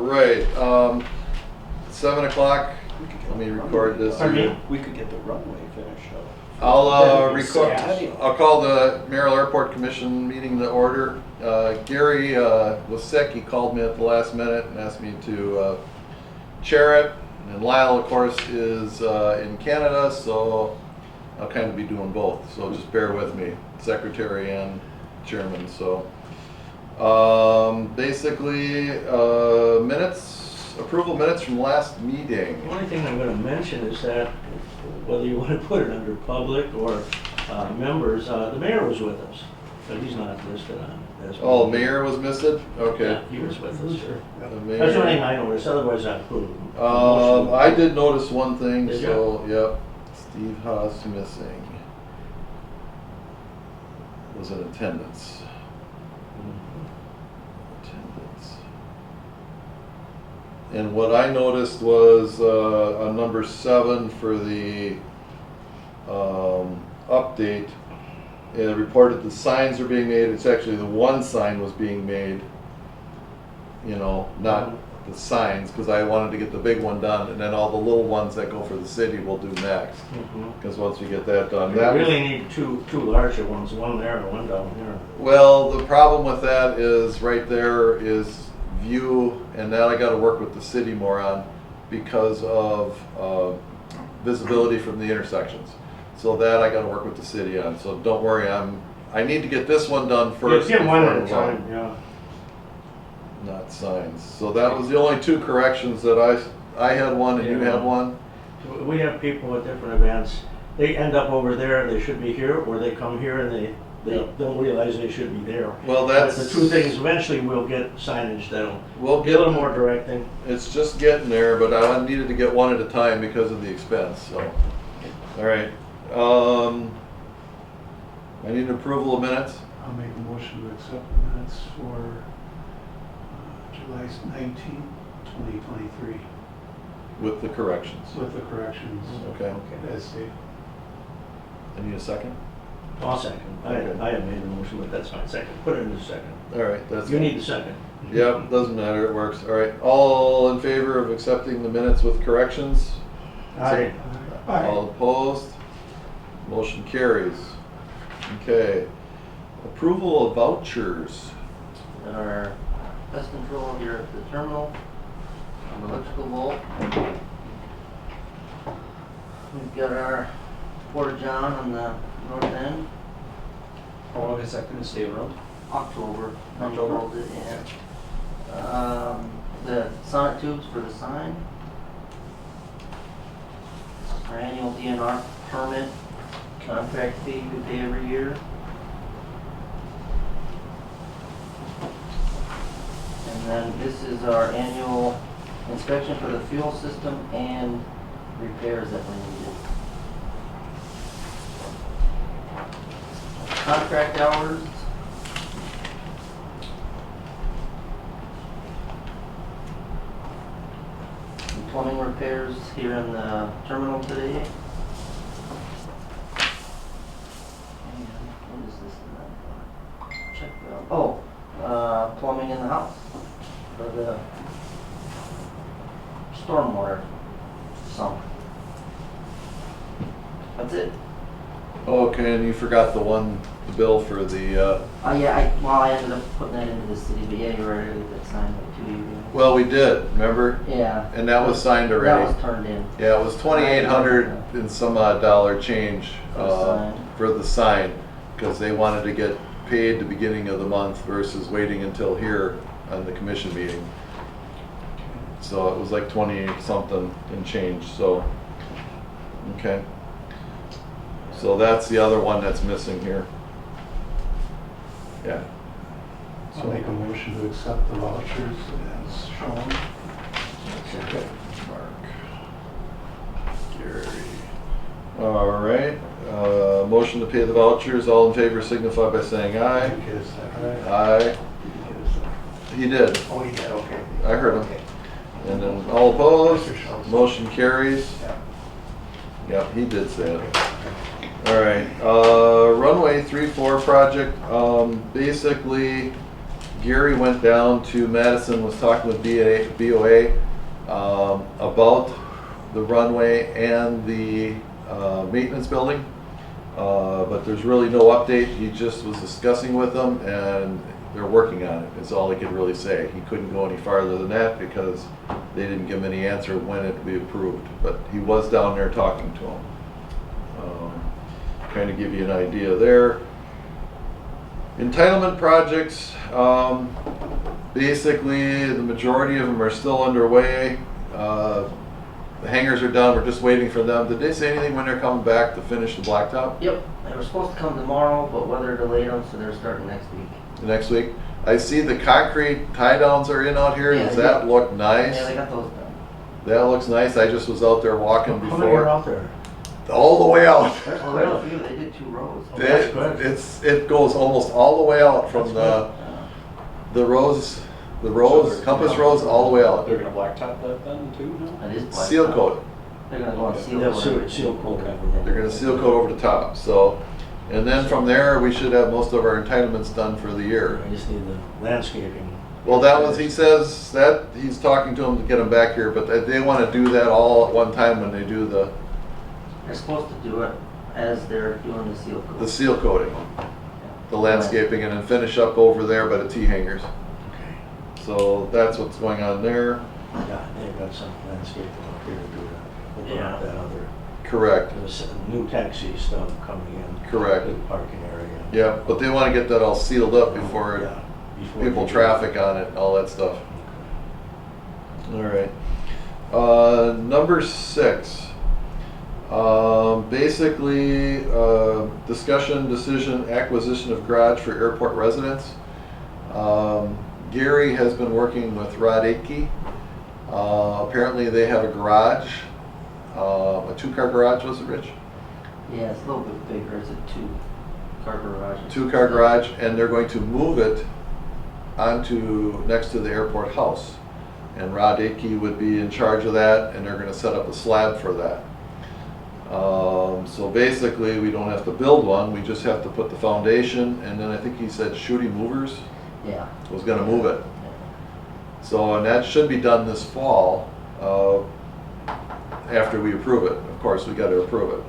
right, 7 o'clock, let me record this. Pardon me? We could get the runway finished up. I'll That'd be record, Saturday. I'll call the Merrill Airport Commission meeting to order. Gary was sick, he called me at the last minute and asked me to chair it. And Lyle, of course, is in Canada, so I'll kind of be doing both. So just bear with me, secretary and chairman. So basically, minutes, approval minutes from last meeting. The only thing I'm gonna mention is that whether you wanna put it under public or members, the mayor was with us, but he's not listed on it. Oh, mayor was missing? Okay. Yeah, he was with us, sure. The mayor. That's the only thing I noticed, otherwherwise I approve. I did notice one thing, Did so, yep, Steve Haas missing. Was in attendance. Attendance. And what I noticed was, on number 7 for the, update, it reported the signs are being made, it's actually the one sign was being made, you know, not the signs, because I wanted to get the big one done, and then all the little ones that go for the city we'll do next. Because once we get that done, We that was, really need two larger ones, one there and one down here. well, the problem with that is right there is view, and that I got to work with the city more on because of visibility from the intersections. So that I got to work with the city on. So don't worry, I need to get this one done first. Get one before at a we go. time, yeah. Not signs. So that was the only 2 corrections that I had one and you Yeah. had one. We have people at different events, they end up over there, they should be here, or they come here and they don't realize they should be there. Well, But that's the two things, eventually we'll get signage that'll We'll get a little get. more directing. It's just getting there, but I needed to get one at a time because of the expense. So, all right. I need approval of minutes. I'll make a motion to accept the minutes for July 19th, 2023, With the corrections. with the corrections Okay. as stated. I need a second. I'll second. Okay. I have made the motion, but that's fine, second, put it in the second. All right, that's. You need the second. Yep, doesn't matter, it works. All right, all in favor of accepting the minutes with corrections? Aye. All opposed? Motion carries. Okay. Approval of vouchers. Our pest control here at the terminal, on the electrical vault. We've got our Porta John on the north end, How long is that gonna stay around? October. October? Rolled it in. The sonic tubes for the sign. Our annual DNR permit contract fee we pay every year. And then this is our annual inspection for the fuel system and repairs that were needed. Contract hours. And plumbing repairs here in the terminal today. And what is this in that? Check valve. Oh, plumbing in the house for the stormwater sump. That's it. Okay, and you forgot the bill for the, Yeah, I ended up putting that into the city, but yeah, you're right, I did that signed like 2 years ago. well, we did, remember? Yeah. And that was signed That already. was turned in. Yeah, it was 2,800 and some odd dollar change For the sign. for the sign, because they wanted to get paid the beginning of the month versus waiting until here on the commission meeting. So it was like 28 something and change, so, okay. So that's the other one that's missing here. Yeah. I'll make a motion to accept the vouchers as shown. Okay. Mark. Gary. All right, motion to pay the vouchers, all in favor signify by saying aye. Is that right? Aye. He did, Oh, he did, okay. I heard him. Okay. And then all opposed, Mr. Schultz. motion carries. Yeah. Yeah, he did say it. All right, runway 3-4 project, basically, Gary went down to Madison, was talking with BOA about the runway and the maintenance building. But there's really no update. He just was discussing with them and they're working on it. Is all he could really say. He couldn't go any farther than that because they didn't give him any answer when it would be approved. But he was down there talking to him. Kind of give you an idea there. Entitlement projects, basically the majority of them are still underway. The hangars are done, we're just waiting for them. Did they say anything when they're coming back to finish the blacktop? Yep, they were supposed to come tomorrow, but weather delayed them, so they're starting next week. Next week? I see the concrete tie downs are in out here. Yeah, Does that look nice? Yeah, they got those done. That looks nice. I just was out there walking How many are before. out there? All the way out. That's Oh, quite quite a a few. few, they did 2 rows. Oh, that's good. It goes almost all the way out from That's the rows, So they're compass gonna- rows all the way out. They're gonna blacktop that then too, no? That is black. Seal coat. They're gonna go on seal They'll coat. seal everything. coat Okay. everything. They're gonna seal coat over the top, so, and then from there, we should have most of our entitlements done for the year. I just need the landscaping. Well, that was, he says that, he's talking to them to get them back here, but they wanna do that all at one time when they do the They're supposed to do it as they're doing the seal coat. seal coating, Yeah. the landscaping, and then finish up over there by the T-hangers. Okay. So that's what's going on there. Yeah, they've got some landscaping up here to do that. Open Yeah. up that other, Correct, there's a new taxi stuff coming in. Correct. Big parking area. yeah, but they wanna get that all sealed up before Yeah, before people they do traffic it. on it, all that stuff. Okay. All right. Number 6. Basically, discussion, decision, acquisition of garage for airport residents. Gary has been working with Rod Akey. Apparently they have a garage, a 2-car garage, was it, Rich? Yeah, it's a little bit bigger, it's a 2-car garage. 2-car garage, and they're going to move it onto, next to the airport house. And Rod Akey would be in charge of that, and they're gonna set up a slab for that. So basically, we don't have to build one, we just have to put the foundation, and then I think he said Shooty Movers Yeah. was gonna move it. Yeah. So, and that should be done this fall, after we approve it. Of course, we gotta approve it.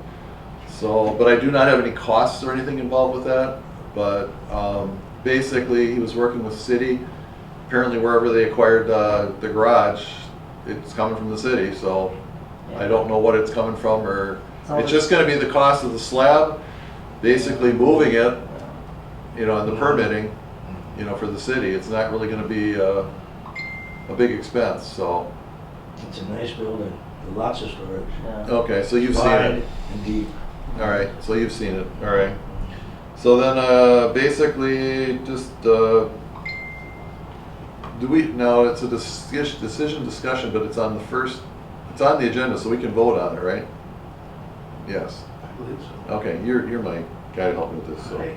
So, but I do not have any costs or anything involved with that, but, basically, he was working with city. Apparently wherever they acquired, the garage, it's coming from the city, so I don't know what it's coming from, or, it's just gonna be the cost of the slab, basically moving it, you know, and the permitting, you know, for the city. It's not really gonna be a big expense, so. It's a nice building, lots of storage. Yeah. Okay, so you've seen Wide it. and deep. All right, so you've seen it, all right. So then, basically, just, do we, now, it's a decision discussion, but it's on the first, it's on the agenda, so we can vote on it, right? Yes. I believe so. Okay, you're my guy to help me with this, so. Okay.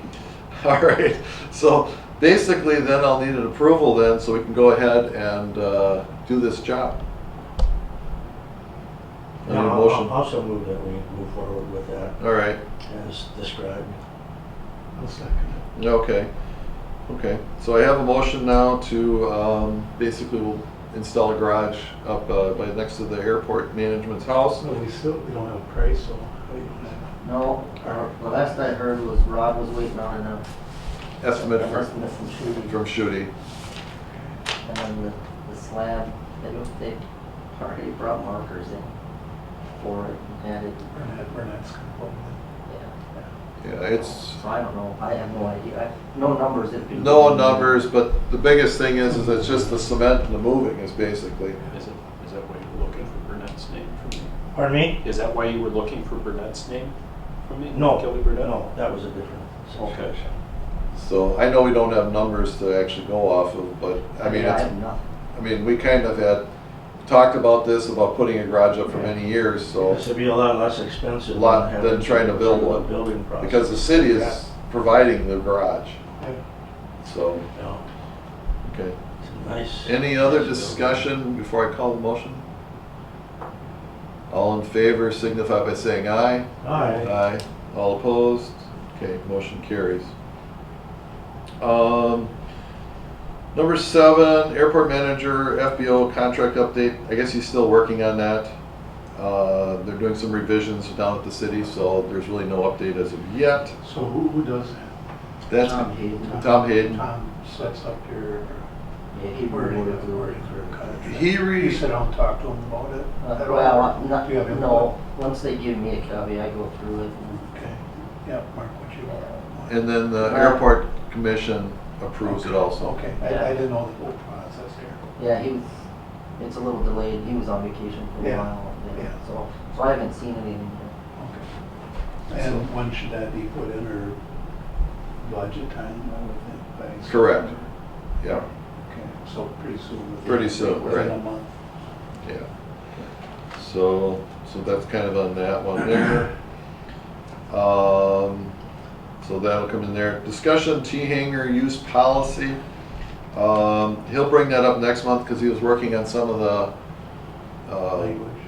All right, so basically then I'll need an approval then, so we can go ahead and do this job. I need a I'll motion. also move that we move forward with that All right, as described. I'll second it. okay. Okay, so I have a motion now to, basically we'll install a garage up by next to the airport management's house. So we don't have a price, so how do you know? No, the last I heard was Rod was waiting on an Estimate estimate from Shooty. from Shooty. And then the slab, they already brought markers in for it and had it, Burnett's component. yeah. Yeah, it's, So I don't know, I have no idea, no numbers. no numbers, but the biggest thing is it's just the cement and the moving is basically. Is that why you were looking for Burnett's name from me? Pardon me? Is that why you were looking for Burnett's name from me? No, Kelly Burnett? no, that was a different Okay. situation. So I know we don't have numbers to actually go off of, but I mean, I it's, have nothing. I mean, we kind of had talked about this, about putting a garage up for many years, so. This would be a lot less expensive. Lot having than trying to build do a one. Building process. Because the city is providing the garage, Yeah. so, Yeah, okay. it's a nice. Any other nice discussion before I call the motion? All in favor signify by saying aye. building. Aye. Aye. All opposed? Okay, motion carries. Number 7, airport manager, FBO contract update. I guess he's still working on that. They're doing some revisions down at the city, so there's really no update as of yet. So who does that? That's Tom Hayden. Tom Hayden. Tom sets up your Yeah, he wording worded of the wording for a contract. He You sit down and talk to him about it? at all? Well, Do you have input? no, once they give me a copy, I go through it. Okay, yeah, mark what you want. And then the airport commission approves it also. Okay, Yeah. I didn't know the whole process here. Yeah, it's a little delayed, he was on vacation for a Yeah, while, yeah. so I haven't seen anything yet. Okay. And when should that be put in, or budget time, I would think? by Correct. September? Yeah, Okay, so pretty soon. Pretty soon, Within right. a month. yeah. So that's kind of on that one there. So that'll come in there. Discussion T-Hangar use policy. He'll bring that up next month because he was working on some of the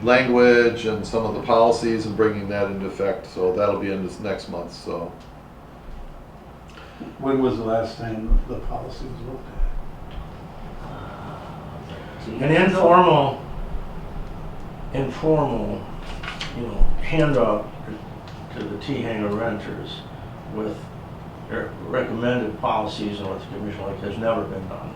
language and some of the policies and bringing that into effect. So that'll be in this next month, so. When was the last time the policy was looked at? An informal, handout to the T-Hangar renters with their recommended policies and what the commission like has never been done.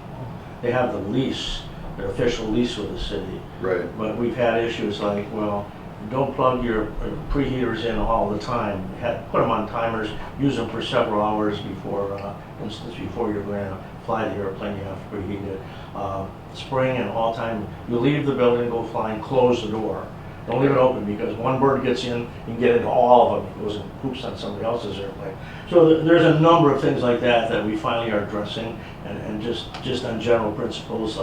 They have the lease, their official lease with the city, Right. but we've had issues like, well, don't plug your preheaters in all the time. Put them on timers, use them for several hours before, for instance, before you're going to fly the airplane, you have to preheat it. Spring and all time, you leave the building, go flying, close the door. Don't leave it open because one bird gets in, you can get into all of them, it goes and poops on somebody else's airplane. So there's a number of things like that we finally are addressing, and just on general principles,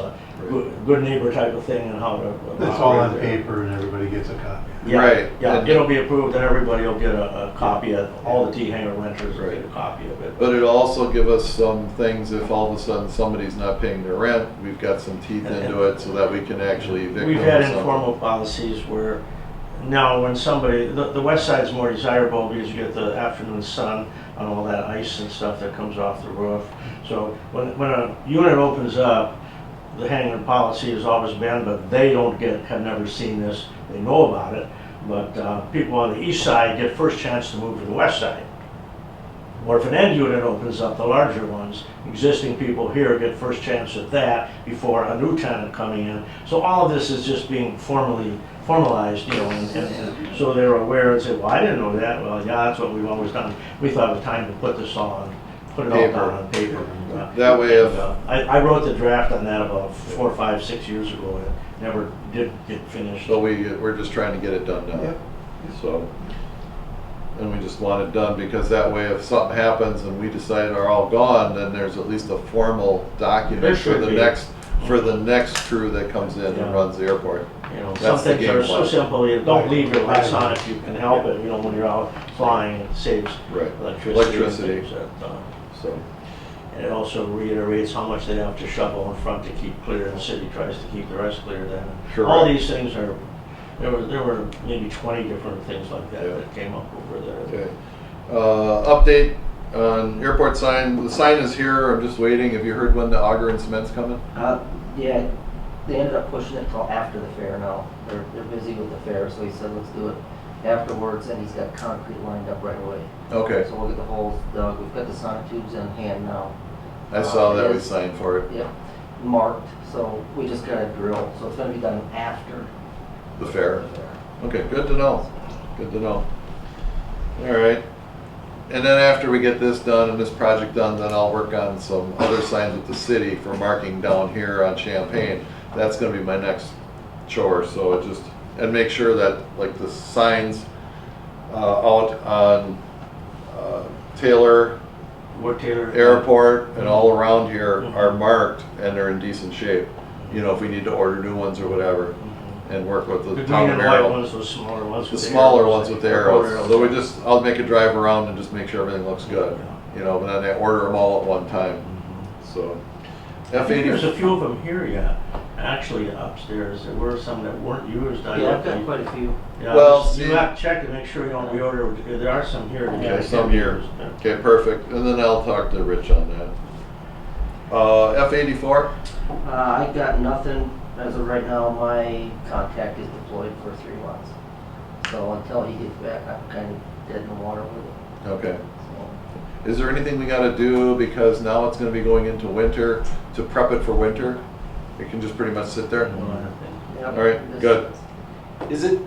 good neighbor type of thing, and how to. It's all on operate there. paper and everybody gets a copy. Yeah, Right. yeah, And- it'll be approved and everybody will get a copy of, all the T-Hangar renters will Right. get a copy of it. But it'll also give us some things if all of a sudden somebody's not paying their rent, we've got some teeth into it so that we can actually evict them We've or had something. informal policies where, now when somebody, the west side's more desirable because you get the afternoon sun on all that ice and stuff that comes off the roof. So when a unit opens up, the hangar policy has always been, but they have never seen this, they know about it, but people on the east side get first chance to move to the west side. Or if an end unit opens up, the larger ones, existing people here get first chance at that before a new tenant coming in. So all of this is just being formalized, and so they're aware and say, well, I didn't know that. Well, yeah, that's what we've always done. We thought it was time to put this all put it all Paper. down on paper. That way if- I wrote the draft on that about 4, 5, 6 years ago, and never did get finished. So we're just trying to get it done now. Yep. So, and we just want it done because that way if something happens and we decide are all gone, then there's at least a formal document There for should the be. next crew that comes in and Yeah. runs the airport. Some That's the things are game so plan. simple, you don't leave your lights on if you can help it, when you're out flying, it saves Right. electricity. Electricity. And things that, So, and it also reiterates how much they have to shovel in front to keep clear, and the city tries to keep the rest clear then. All Correct. these things there were maybe 20 different things like that Yeah. that came up over there. okay. Update on airport sign. The sign is here. I'm just waiting. Have you heard when the auger and cement's coming? Yeah, they ended up pushing it till after the fair now. They're busy with the fair, so he said, let's do it afterwards, and he's got concrete lined up right away. Okay. So we'll get the holes dug. We've got the sonotubes in hand now. I saw that we Yes. signed for it. Yep, marked, so we just got to drill. So it's gonna be done after The fair. the fair. Okay, good to know. Good to know. All right. And then after we get this done and this project done, then I'll work on some other signs with the city for marking down here on Champaign. That's gonna be my next chore, so and make sure that like the signs out on Taylor What Taylor? Airport and all around here are marked and they're in decent shape. If we need to order new ones or whatever, and work with The the green town of and white Merrill. ones, those smaller ones The with the smaller arrows. ones with the Or arrows. So I'll make a drive around and just make sure everything looks good. But then I order them all at one time. So I think there's a F-80, few of them here yet, actually upstairs. There were some that weren't used. Yeah, I've got quite a few. Yeah, Well, just- see- you have to check to make sure you don't reorder. There are some here. that Okay, can some be here. used. okay, perfect. And then I'll talk to Rich on that. F-84? I got nothing as of right now. My contact is deployed for 3 months. So until he gets back, I'm kind of dead in the water with it. Okay. So, Is there anything we gotta do, because now it's gonna be going into winter, to prep it for winter? It can just pretty much sit there? yep, All right, this- good. Is it,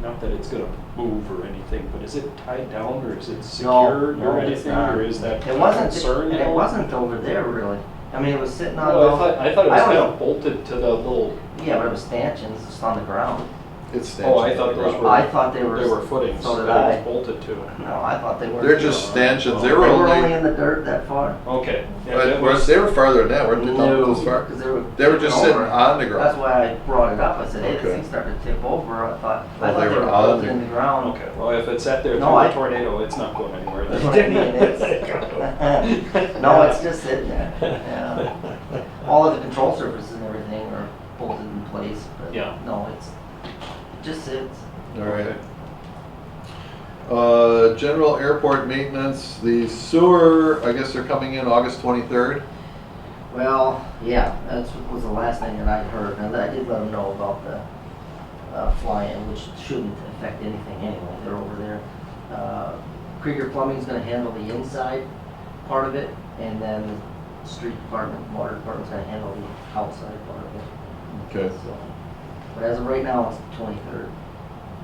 not that it's gonna move or anything, but is it tied down or is it secured no, or it's anything? not. Or is that It a wasn't. concern And at it all? wasn't over there really. I mean, it was sitting on. Well, I thought it was I don't kind know. of bolted to the little, Yeah, but it was stanchions just on the ground. It's stanchions. oh, I thought those were. I thought they were footings so did that it I. was bolted to. No, I thought they were. They're just stanchions. They They were were only only, in the dirt that far. Okay. Yeah, but that was- they were farther than that, weren't they? Not this far? 'Cause They were just tipping sitting over. on the That's ground. why I brought it up. I said, hey, Okay. this thing started to tip over. I thought Oh, they were on built in the ground. Okay, well, if it's sat there No, through I- a tornado, it's not going anywhere. That's then. what I mean. No, it's just sitting there. Yeah. All of the control surfaces and everything are bolted in place, but Yeah. no, it just sits. All right. General airport maintenance, the sewer, I guess they're coming in August 23rd. Well, yeah, that was the last thing that I'd heard, and I did let them know about the fly-in, which shouldn't affect anything anyway. They're over there. Krieger Plumbing's going to handle the inside part of it, and then the street department, water department's going to handle the outside part of it. Okay. So, but as of right now, it's the 23rd.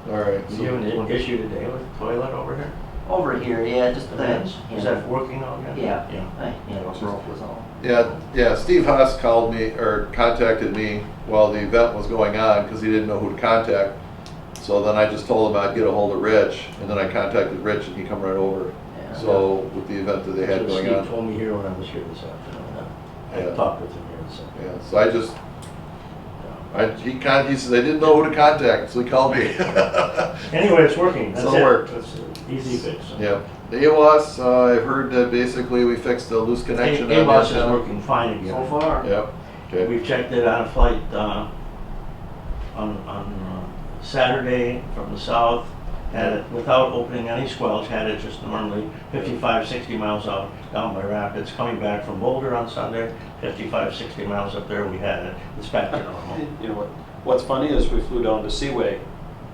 All right. Did you have an issue today with the toilet over here? Over here, yeah, just The the vents? Is that working all again? Yeah. Yeah. handle broke was all. Yeah, Steve Haas called me, or contacted me while the event was going on, because he didn't know who to contact. So then I just told him I'd get a hold of Rich, and then I contacted Rich and he come right over. Yeah. So with the event that they had That's what going Steve on. told me here when I was here this afternoon. I Yeah. talked with him here this afternoon. Yeah, so I just, he says I didn't know who to contact, so he called me. Anyway, it's working. That's So it. it worked. It's an easy fix. Yeah, the AWAS, I've heard that basically we fixed the loose connection on the AWAS is antenna. working fine again. So far. Yep, okay, We've checked it on a flight on Saturday from the south, had it without opening any squelch, had it just normally 55, 60 miles out down by Rapids. Coming back from Boulder on Sunday, 55, 60 miles up there, we had it. It's back to normal. You know what? What's funny is we flew down to Seaway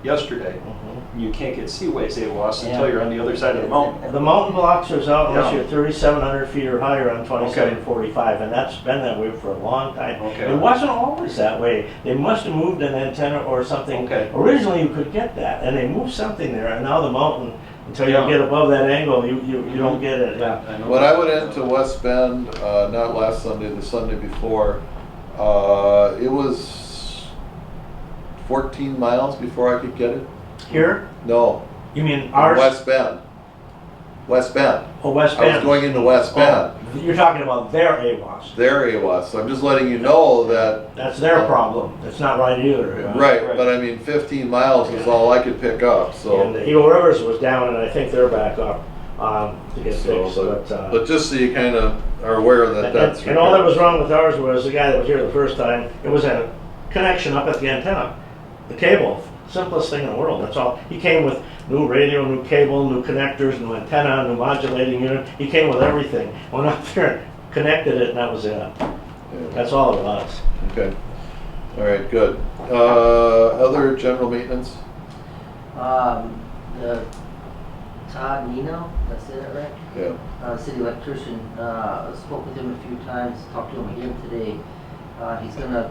yesterday. Mhm. You can't get Seaway's AWAS Yeah. until you're on the other side of the mountain. The mountain blocks is out unless Yeah. you're 3,700 feet or higher on 2745, and that's been that way for a long time. Okay. It wasn't always that way. They must have moved an antenna or something. Okay. Originally, you could get that, and they moved something there, and now the mountain, until you Yeah. get above that angle, you don't get it. Yeah, I know. when I went into West Bend, not last Sunday, the Sunday before, it was 14 miles before I could get it. Here? No, You mean in ours? West Bend. West Bend. Oh, West I Bend. was going into West Bend. Oh, you're talking about their AWAS. Their AWAS, so I'm just letting you know that, That's their problem. It's not right either. right, Right. but I mean, 15 miles is all I could pick up, And so. Eagle Rivers was down, and I think they're back up to get So, fixed. but just so you kind of are aware that that's. And all that was wrong with ours was the guy that was here the first time, it was a connection up at the antenna. The cable, simplest thing in the world, that's all. He came with new radio, new cable, new connectors, new antenna, new modulating unit. He came with everything. Went up there, connected it, and that was it. Yeah. That's all it was. Okay, all right, good. Other general maintenance? The Todd Nino, did I say that right? Yeah, City electrician, spoke with him a few times, talked to him again today. He's gonna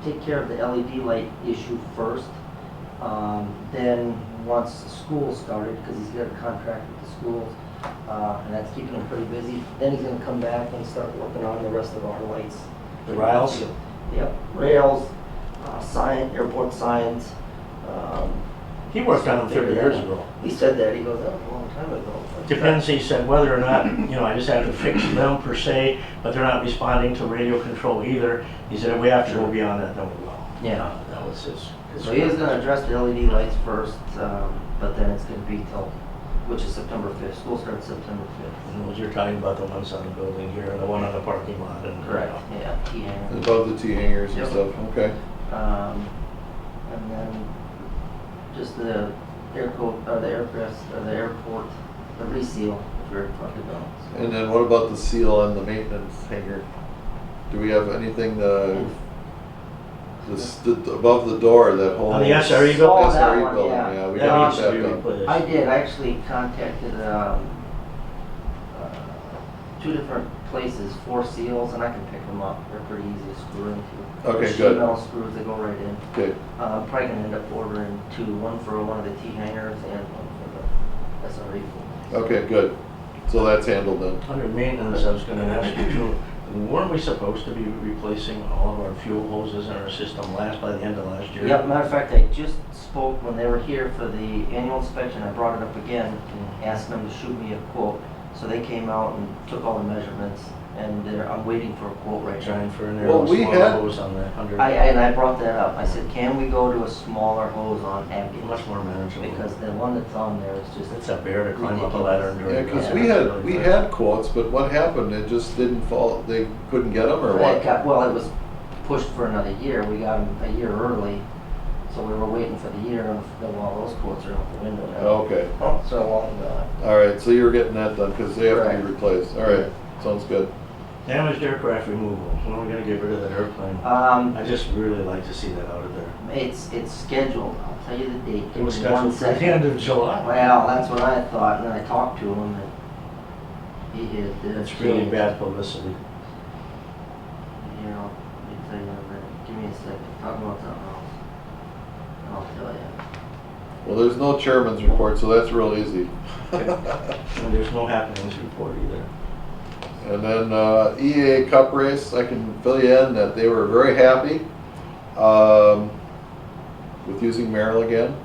take care of the LED light issue first. Then, once the school started, because he's got a contract with the schools, and that's keeping him pretty busy, then he's gonna come back and start working on the rest of our lights. The rails? Yep, rails, airport signs. He worked on them 30 years ago. He said that, he goes, that was a long time ago. Depends, he said, whether or not, I just have to fix them per se, but they're not responding to radio control either. He said, if we have to go beyond that, then we will. Yeah. That was his. So he is gonna address the LED lights first, but then it's gonna be till, which is September 5th. School starts September 5th. And was you're talking about the ones on the building here and the one on the parking lot and. Correct, yeah, T-Hangar. above the T-hangers and Yep. stuff, okay. And then just the the airport the reseal if you're talking about. So. And then what about the seal on the maintenance hangar? Do we have anything above the door that holds? On the SRE building? Oh, that SRE one, building, yeah. we That gotta needs get to be that done. replaced. I did. I actually contacted two different places, 4 seals, and I can pick them up. They're pretty easy to screw into. Okay, They're sheet good. metal screws, they go right in. Okay, I'm probably gonna end up ordering 2, one for one of the T-hangers and one for the SRE pool. okay, good. So that's handled then. Under maintenance, I was gonna ask you too, weren't we supposed to be replacing all of our fuel hoses in our system by the end of last year? Yep, matter of fact, I just spoke when they were here for the annual inspection. I brought it up again and asked them to shoot me a quote. So they came out and took all the measurements, and I'm waiting for a quote right now. Trying for an Well, we smaller had- hose on the 100. And I brought that up. I said, can we go to a smaller hose on Aviation? Much more manageable. Because the one that's on there is just. It's a bear to climb up a ladder and do Yeah, it. because Yeah, we had quotes, but what happened? It just didn't fall, they couldn't get them or what? Well, it was pushed for another year. We got them a year early, so we were waiting for the year, and all those quotes are out the window now. Okay, So long gone. all right, so you're getting that done because they have to Correct. be replaced. All right, sounds good. Damaged aircraft removal, when are we gonna get rid of that airplane? I just really like to see that out of there. It's scheduled. I'll tell you the date. It was Give me one scheduled for the second. end of July. Well, that's what I thought, and then I talked to him, and he had. It's really bad publicity. You know, let me tell you in a minute. Give me a second. Talk about something else. And I'll tell you. Well, there's no chairman's report, so that's real easy. And there's no happenings report either. And then EAA Cup Race, I can fill you in that they were very happy with using Merrill again.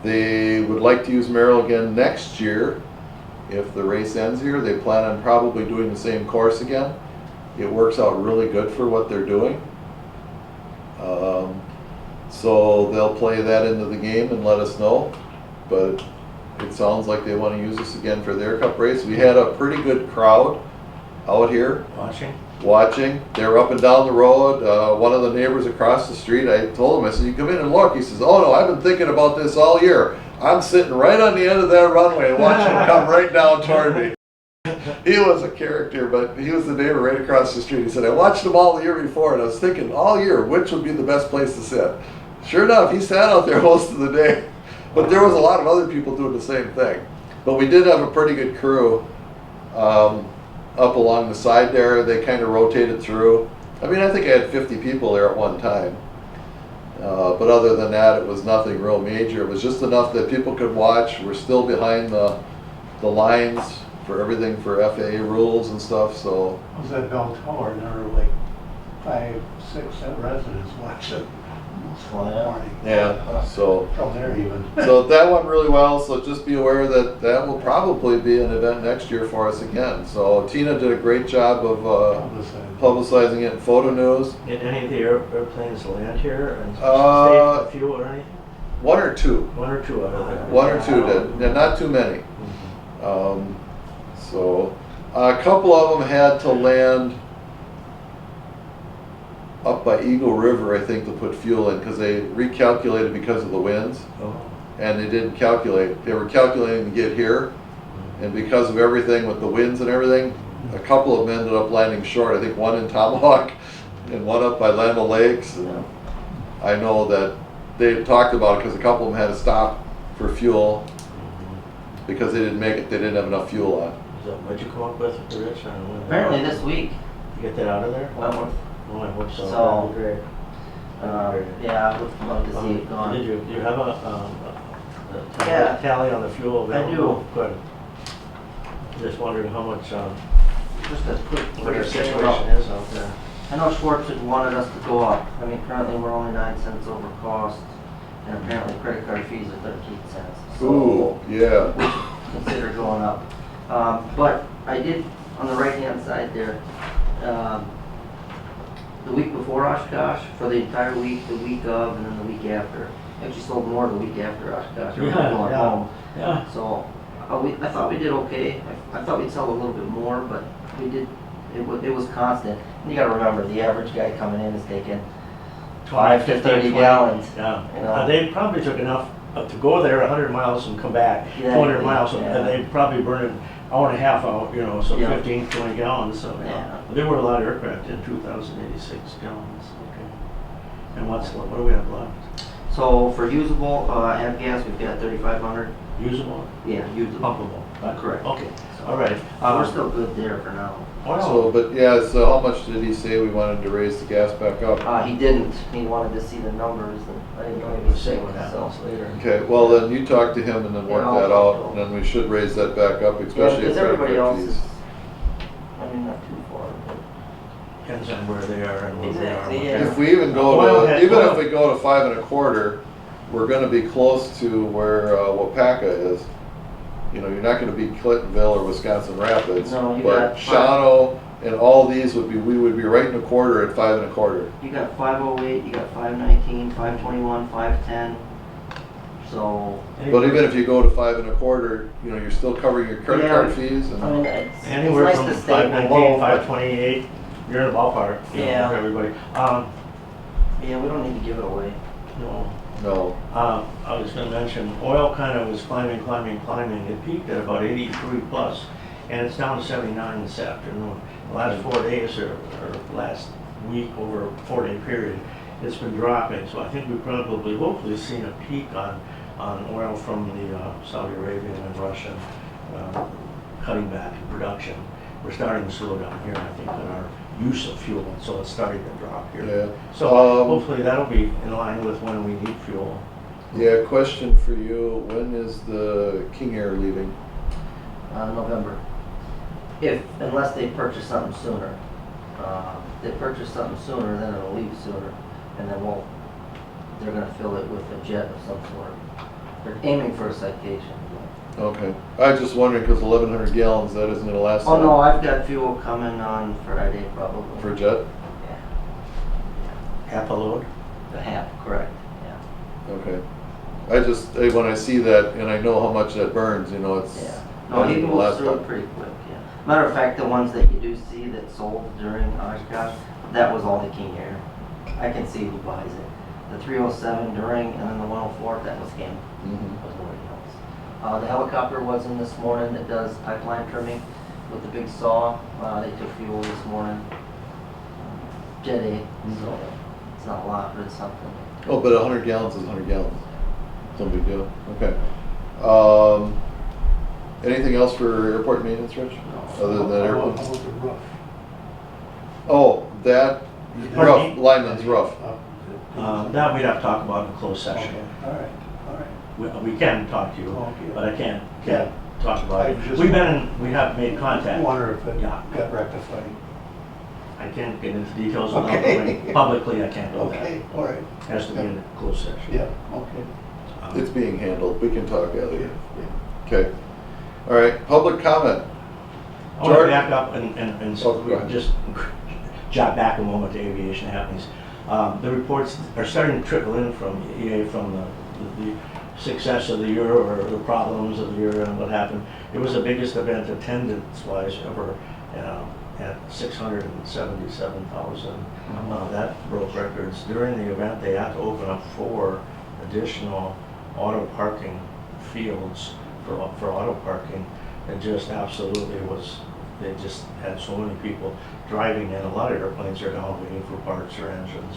They would like to use Merrill again next year. If the race ends here, they plan on probably doing the same course again. It works out really good for what they're doing. So they'll play that into the game and let us know. But it sounds like they want to use this again for their cup race. We had a pretty good crowd out here watching. They were up and down the road. One of the neighbors across the street, I told him, I said, you come in and look. He says, oh no, I've been thinking about this all year. I'm sitting right on the end of that runway watching him come right down toward me. He was a character, but he was the neighbor right across the street. He said, I watched him all the year before, and I was thinking all year, which would be the best place to sit. Sure enough, he sat out there most of the day. But there was a lot of other people doing the same thing. But we did have a pretty good crew up along the side there. They kind of rotated through. I mean, I think I had 50 people there at one time. But other than that, it was nothing real major. It was just enough that people could watch. We're still behind the lines for everything for FAA rules and stuff, so. I was at Bell Tower, and there were like 5, 6 residents watching this one morning. Yeah, so. From there even. So that went really well, so just be aware that that will probably be an event next year for us again. So Tina did a great job of publicizing it in photo news. Did any of the airplanes land here and stay for fuel or anything? One or two. One or two out of there. One or two did, and not too many. So a couple of them had to land up by Eagle River, I think, to put fuel in because they recalculated because of the winds. Oh. And they didn't calculate. They were calculating to get here, and because of everything with the winds and everything, a couple of them ended up landing short. I think one in Tomahawk and one up by Lama Lakes. And I know that they had talked about it because a couple of them had to stop for fuel because they didn't make it. They didn't have enough fuel on. Is that what you come up with, Rich? Apparently this week. You get that out of there? Wentworth. Oh, I hope so. So, That'd be great. Yeah, I would love to see it gone. Did you have a Yeah. tally on the fuel I available? do. Good. Just wondering how much, Just a quick, what your thing situation about- is out there. I know Schwartz had wanted us to go up. I mean, currently we're only 9 cents over cost, and apparently credit card fees are 13 cents. So Ooh, yeah. we should consider going up. But I did, on the right-hand side there, the week before Oshkosh, for the entire week, the week of, and then the week after. Actually sold more the week after Oshkosh. We were going home. Yeah. So I thought we did okay. I thought we'd sell a little bit more, but we did. It was constant. And you got to remember, the average guy coming in is taking 5 to 30 gallons. Yeah. You know? They probably took enough to go there 100 miles and come back Yeah, 200 miles, yeah. and they probably burn an hour and a half out, you know, so Yeah. 15, 20 gallons, so, Yeah. there were a lot of aircraft in 2,086 gallons, okay. And what do we have left? So for usable, gas, we've got 3,500. Usable? Yeah, usable. Pumpable? Correct. Okay, all right. We're still good there for now. So, but yeah, so how much did he say we wanted to raise the gas back up? He didn't. He wanted to see the numbers, and I didn't know he We'll was see sick, what so. happens later. Okay, well then you talk to him and then work Yeah, I'll that talk out, to and him. then we should raise that back up, Yeah, especially because if everybody credit else card is, fees. I mean, not too far, but. Depends on where they are and where they are. Exactly, yeah. If we even Oil go to, had- even oil- if we go to 5 1/4, we're gonna be close to where Wapaka is. You know, you're not gonna be Clintonville or Wisconsin Rapids. No, you But got Shawano and all these we would be right in a quarter at 5 1/4. You got 508, you got 519, 521, 510. So, But even if you go to 5 1/4, you know, you're still covering your credit Yeah. card fees I mean, and, it's Anywhere nice from to stay 519, below. 528, you're in the ballpark, you know, Yeah. for everybody. Yeah, we don't need to give it away. No. no. I was gonna mention, oil kind of was climbing. It peaked at about 83 plus, and it's down to 79 this afternoon. The last 4 days or last week over a 4-day period, it's been dropping. So I think we probably, hopefully, seen a peak on oil from the Saudi Arabian and Russian cutting back in production. We're starting to slow down here, I think, in our use of fuel, so it's starting to drop here. Yeah. So hopefully that'll be in line with when we need fuel. Yeah, question for you. When is the King Air leaving? November. Unless they purchase something sooner. If they purchase something sooner, then it'll leave sooner, and then they're gonna fill it with a jet of some sort. They're aiming for a citation. Okay. I was just wondering, because 1,100 gallons, that isn't gonna last Oh, long. no, I've got fuel coming on Friday, probably. For jet? Yeah, Half a load? the half, correct, yeah. Okay. When I see that, and I know how much that burns, you know, it's. Yeah. No, not he even moves last through long. it pretty quick, yeah. Matter of fact, the ones that you do see that sold during Oshkosh, that was all the King Air. I can see who buys it. The 307 during, and then the 104, that was him. Mhm. That was nobody else. The helicopter was in this morning that does pipeline trimming with the big saw. They took fuel this morning. Jet A, so it's not a lot, but it's something. Oh, but 100 gallons is 100 gallons. It's no big deal. Okay. Anything else for airport maintenance, Rich? Other than that How airport? about the roof? Oh, that Pardon rough, me? lineman's rough. That we'd have to talk about in closed session. Okay, all right. We can talk to you, Okay. but I can't talk about I it. just- We have made I contact. wonder if it Yeah. got rectified. I can't get into details without Okay. going publicly, I can't do that. Okay, all right. Has to be in a closed session. Yeah, okay. It's being handled. We can talk, Yeah, Elliot. yeah. Okay. All right, public comment. I want to Jordan? back up and Oh, go ahead. just jot back a moment to Aviation Happenings. The reports are starting to trickle in from EA from the success of the year or the problems of the year and what happened. It was the biggest event attendance-wise ever at 677,000. That broke records. During the event, they had to open up 4 additional auto parking fields for auto parking. It just absolutely was, they just had so many people driving in. A lot of airplanes are down waiting for parts or engines.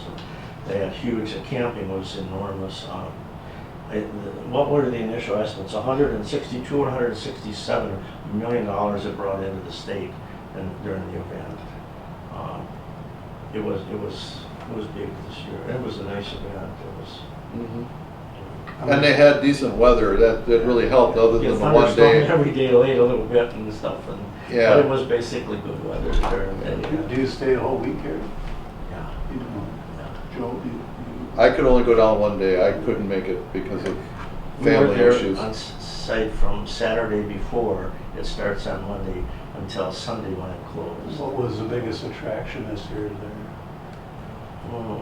They had huge, the camping was enormous. What were the initial estimates? 162 or 167 $1 million it brought into the state during the event. It was big this year. It was a nice event. It was. And they had decent weather. That really helped, other than the one thunderstorm day. every day late a little bit and stuff, Yeah. but it was basically good weather during the day. Do you stay a whole week here? Yeah. You don't. Joe, do you? I could only go down one day. I couldn't make it because of We were family there issues. on site from Saturday before. It starts on Monday until Sunday when it closed. What was the biggest attraction this year there? Oh.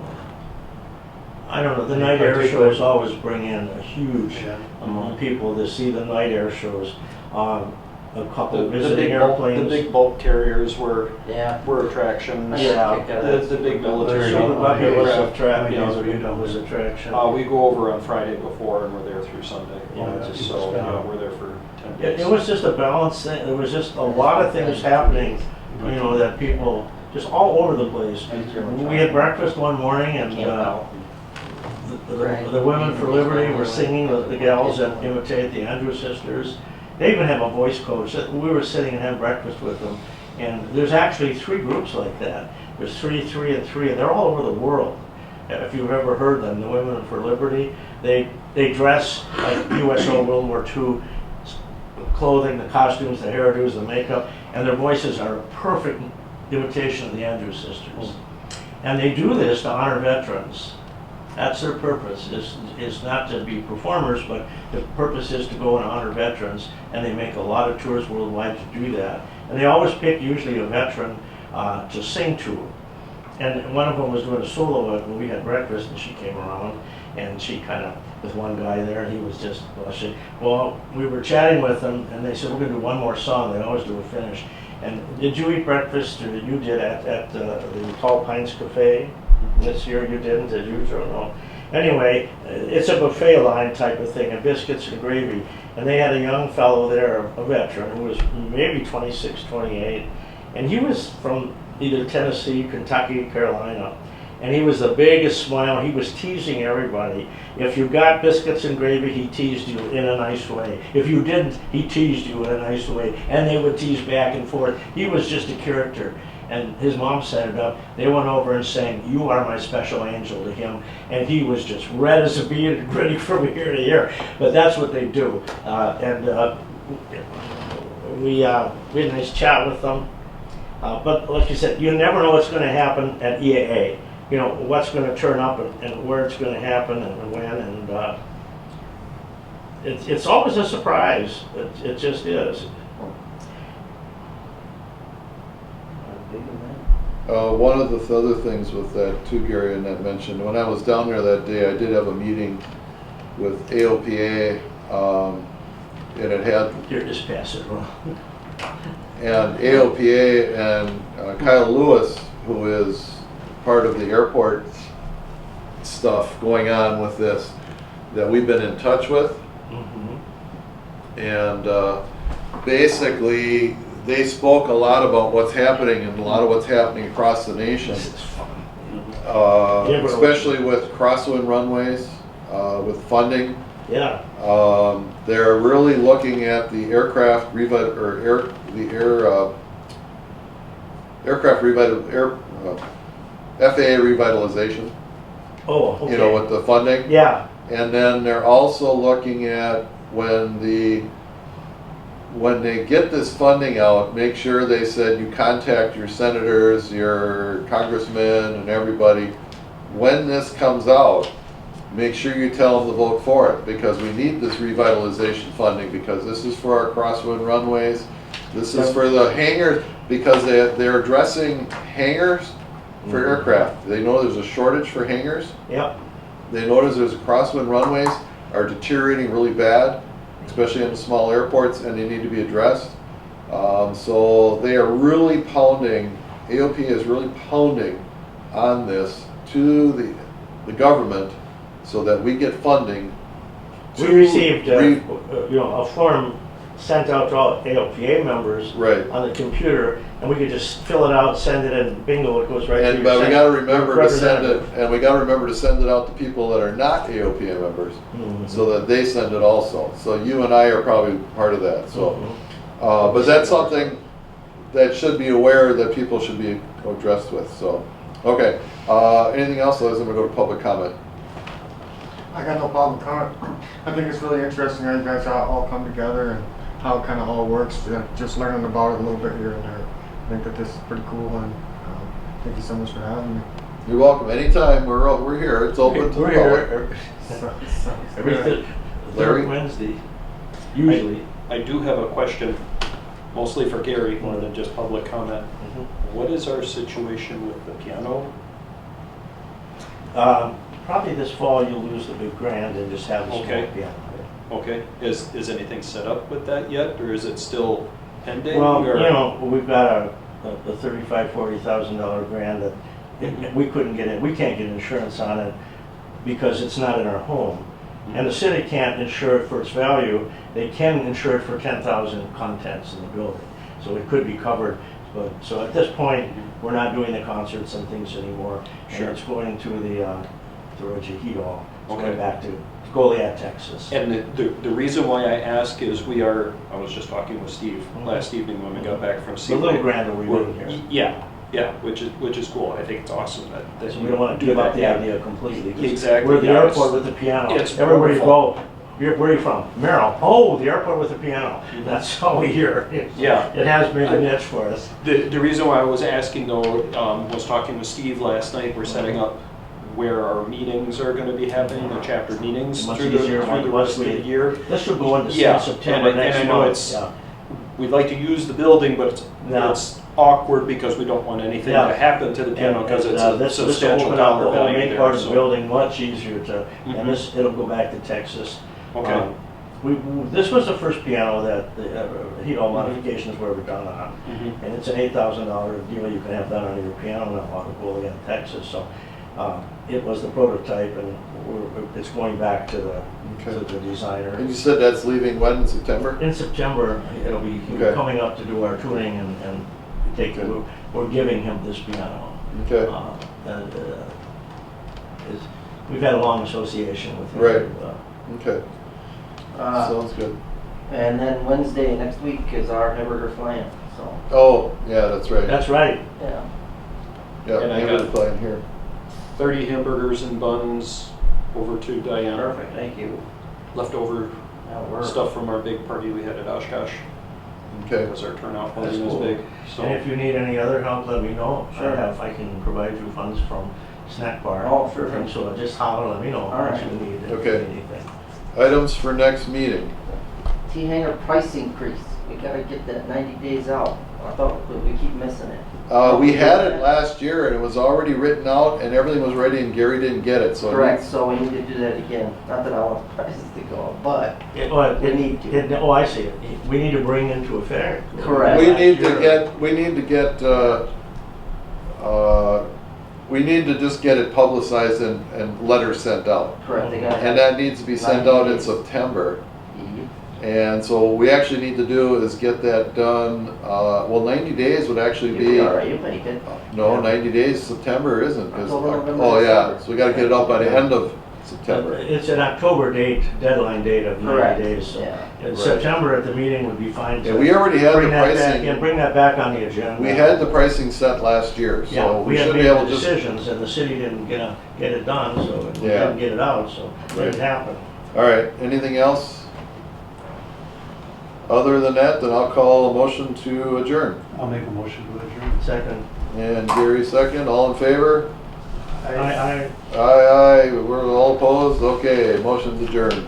I don't know, the Any night air particular- shows always bring in a huge Yeah. amount of people to see the night air shows. a couple The visiting big bulk, the airplanes. big bulk carriers were Yeah. attractions. Yeah. The big military. So the Bucky was a aircraft, you know, yeah. was attraction. We go over on Friday before and we're there through Sunday. Yeah, it's just So, spent. we're there for 10 days. It was just a balanced thing. There was just a lot of things happening, you know, that people, just all over the place. We had breakfast one morning and the Women for Liberty were singing, the gals that imitate the Andrews sisters. They even have a voice coach. We were sitting and having breakfast with them. And there's actually 3 groups like that. There's 3, 3, and 3, and they're all over the world. If you've ever heard them, the Women for Liberty, they dress like USO World War II clothing, the costumes, the hairdos, the makeup, and their voices are a perfect imitation of the Andrews sisters. And they do this to honor veterans. That's their purpose, is not to be performers, but the purpose is to go and honor veterans, and they make a lot of tours worldwide to do that. And they always pick usually a veteran to sing to. And one of them was doing a solo when we had breakfast, and she came around, and she kind of, with one guy there, and he was just blushing. Well, we were chatting with them, and they said, we're going to do one more song. They always do a finish. And did you eat breakfast, or you did at the Tall Pines Cafe? This year you didn't, did you, Joe? No. Anyway, it's a buffet line type of thing, and biscuits and gravy. And they had a young fellow there, a veteran, who was maybe 26, 28. And he was from either Tennessee, Kentucky, Carolina. And he was the biggest smile. He was teasing everybody. If you got biscuits and gravy, he teased you in a nice way. If you didn't, he teased you in a nice way. And they would tease back and forth. He was just a character. And his mom set it up. They went over and sang, "You Are My Special Angel" to him. And he was just red as a beet and grinning from ear to ear. But that's what they do. We had a nice chat with them. But like you said, you never know what's going to happen at EAA. You know, what's going to turn up and where it's going to happen and when. And it's always a surprise. It just is. One of the other things with that too, Gary, and that mentioned, when I was down there that day, I did have a meeting with AOPA, and it had... Here, just pass it around. And AOPA and Kyle Lewis, who is part of the airport stuff going on with this, that we've been in touch with. Mm-hmm. And basically, they spoke a lot about what's happening and a lot of what's happening across the nation, This is fun. especially with crosswind runways, with funding. Yeah. They're really looking at the aircraft FAA revitalization. Oh, okay. You know, with the funding. Yeah. And then they're also looking at when they get this funding out, make sure they said you contact your senators, your congressmen, and everybody. When this comes out, make sure you tell them to vote for it, because we need this revitalization funding, because this is for our crosswind runways. This is for the hangars, because they're addressing hangars for aircraft. They know there's a shortage for hangars. Yep. They notice there's crosswind runways are deteriorating really bad, especially in the small airports, and they need to be addressed. So they are really pounding, AOP is really pounding on this to the government so that we get funding. We received a form sent out to all AOPA members Right. on the computer, and we could just fill it out, send it, and bingo, it goes right to your But we got to remember to send it, representative. and we got to remember to send it out to people that are not AOPA members, Mhm. so that they send it also. So you and I are probably part of that. So, Mhm. but that's something that should be aware that people should be addressed with. So, okay. Anything else? Otherwise, I'm gonna go to public comment. I got no problem comment. I think it's really interesting how you guys all come together and how it kind of all works. Just learning about it a little bit here and there. I think that this is pretty cool, and thank you so much for having me. You're welcome. Anytime. We're here. It's open to the We're public. here Sounds every good. Larry? third Wednesday, usually. I do have a question, mostly for Gary, more than just public comment. Mhm. What is our situation with the piano? Probably this fall you'll lose the big grand and just have the small Okay. piano. Okay, is anything set up with that yet, or is it still pending? Well, or- you know, we've got a $35,000-$40,000 grant that we couldn't get it, we can't get insurance on it because it's not in our home. And the city can't insure it for its value. They can insure it for 10,000 contents in the building. So it could be covered. But, so at this point, we're not doing the concerts and things anymore. Sure. And it's going to the Rojihito. It's Okay. going back to Goliad, Texas. And the reason why I ask is I was just talking with Steve last evening when we got back from The Seaway. little grant that we're doing here. Yeah, which is cool. I think it's awesome that So you we don't want to do give up that. the idea completely. 'Cause Exactly, We're the yeah, airport it's- with the piano. it's Everywhere you wonderful. go, where are you from? Merrill. Oh, the airport with the piano. Mhm. That's all we hear. Yeah. It has been a niche for us. The reason why I was asking though, was talking with Steve last night, we're setting up where our meetings are gonna be happening, the chapter meetings Much through the easier rest once of the we- year. This should go into Yeah, September and I next know month. it's- Yeah. We'd like to use the building, but No. it's awkward because we don't want anything Yeah. to happen to the piano because it's a This will substantial open up dollar the whole value main there. part of the So, building much easier to, Mhm. and it'll go back to Texas. okay, This was the first piano that the Hito modifications were ever done on. Mhm. And it's an $8,000 deal you can have done on your piano now out of Goliad, Texas. So it was the prototype, and it's going back to the designer. And you said that's leaving when, in September? In September, it'll be Okay. coming up to do our tuning and take it. Okay. We're giving him this piano. Okay, And we've had a long association with him. Right. okay, Uh, sounds good. And then Wednesday next week is our hamburger flying, so, Oh, yeah, that's right. That's right. yeah. Yeah, And I maybe got- the plan here. 30 hamburgers and buns over to Diana. Perfect, thank you. Leftover That'll work. stuff from our big party we had at Oshkosh. Okay, Because our turnout That's wasn't as cool. big. So, And if you need any other help, let me know. Sure. I can provide you funds from Snack Bar. Oh, sure. And so just holler, let me know All what right. you need. if you Okay. need anything. items for next meeting. T-Hangar price increase, we gotta get that 90 days out. I thought, but we keep missing it. We had it last year and it was already written out and everything was ready and Gary didn't get it, so. it Correct, needs- so we need to do that again. Not that I want prices to go up, but we need to. Oh, I see it. We need to bring into effect. Correct. We need Last to year. we need to just get it publicized and letters sent out. Correct, they gotta have. And that needs to be sent 90 out in days. September. Mhm. And so what we actually need to do is get that done, 90 days would actually You'll be, be all right, you'll make it. no, 90 days, September isn't. 'Cause- October, November, Oh, yeah, December. so we gotta get it out by the end of September. It's an October deadline date of 90 Correct, days. So yeah. in Right. September at the meeting would be fine. Yeah, we already had the Bring that back pricing, in, bring that back on the agenda. we had the pricing set last year, Yeah, so we we had should made be able the to just. decisions and the city didn't get it done, so we Yeah. didn't get it out, so it Right. didn't happen. All right, anything else? Other than that, then I'll call a motion to adjourn. I'll make a motion to adjourn. Second, And Gary second, all in favor? I Aye, aye, we're all opposed, okay, motion's adjourned.